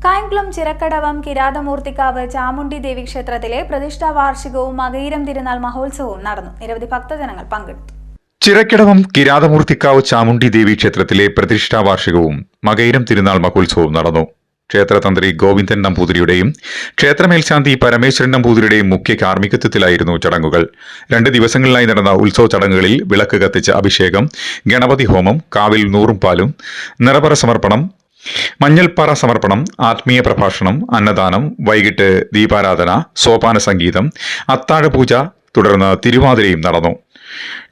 കായംകുളം ചിറക്കടവം കിരാതമൂർത്തിക്കാവ് ചാമുണ്ഡി ദേവി ക്ഷേത്രത്തിലെ പ്രതിഷ്ഠാ വാർഷികവും മകയിരം തിരുനാൾ മഹോത്സവവും നടന്നു. നിരവധി ഭക്തജനങ്ങൾ പങ്കെടുത്തു. ചിറക്കടവം കിരാതമൂർത്തിക്കാവ് ചാമുണ്ഡി ദേവി ക്ഷേത്രത്തിലെ പ്രതിഷ്ഠാ വാർഷികവും മകയിരം തിരുനാൾ മഹോത്സവവും നടന്നു. ക്ഷേത്രതന്ത്രി ഗോവിന്ദൻ നമ്പൂതിരിയുടെയും ക്ഷേത്രമേൽശാന്തി പരമേശ്വരൻ നമ്പൂതിരിയുടെയും മുഖ്യ കാർമ്മികത്വത്തിലായിരുന്നു ചടങ്ങുകൾ. 2 ദിവസങ്ങളിലായി നടന്ന ഉത്സവ ചടങ്ങുകളിൽ വിളക്ക് കത്തിച്ച അഭിഷേകം, ഗണപതി ഹോമം, കാവിൽ നൂറും പാലും, നിറപറ സമർപ്പണം, മഞ്ഞൾപ്പാറ സമർപ്പണം, ആത്മീയ പ്രഭാഷണം, അന്നദാനം, വൈകിട്ട് ദീപാരാധന, സോപാന സംഗീതം, അത്താഴപൂജ, തുടർന്ന് തിരുവാതിരയും നടന്നു.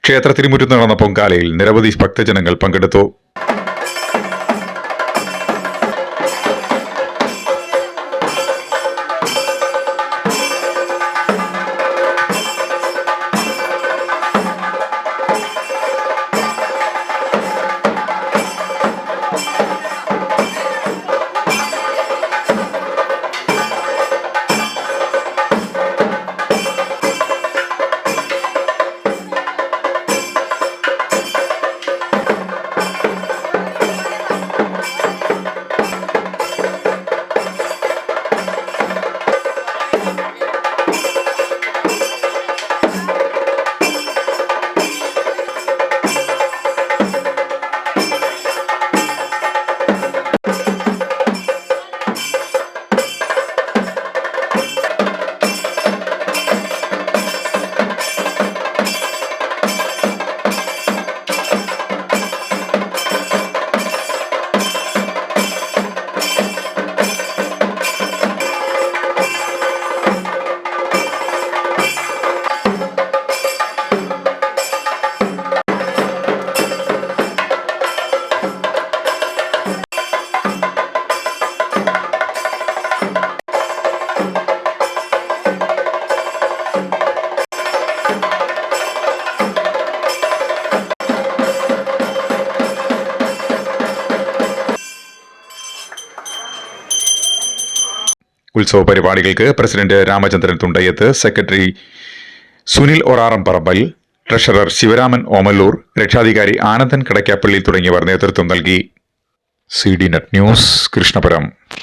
ക്ഷേത്ര തിരുമുറ്റത്ത് നടന്ന പൊങ്കാലയിൽ നിരവധി ഭക്തജനങ്ങൾ പങ്കെടുത്തു. ഉത്സവ പരിപാടികൾക്ക് president Ramachandran Thundayyath, secretary Sunil Oraramparambal, treasurer Sivaraman Omallur, രക്ഷാധികാരി ആനന്ദൻ കടക്കാപ്പള്ളി തുടങ്ങിയവർ നേതൃത്വം നൽകി. CDNet news, Krishnapuram.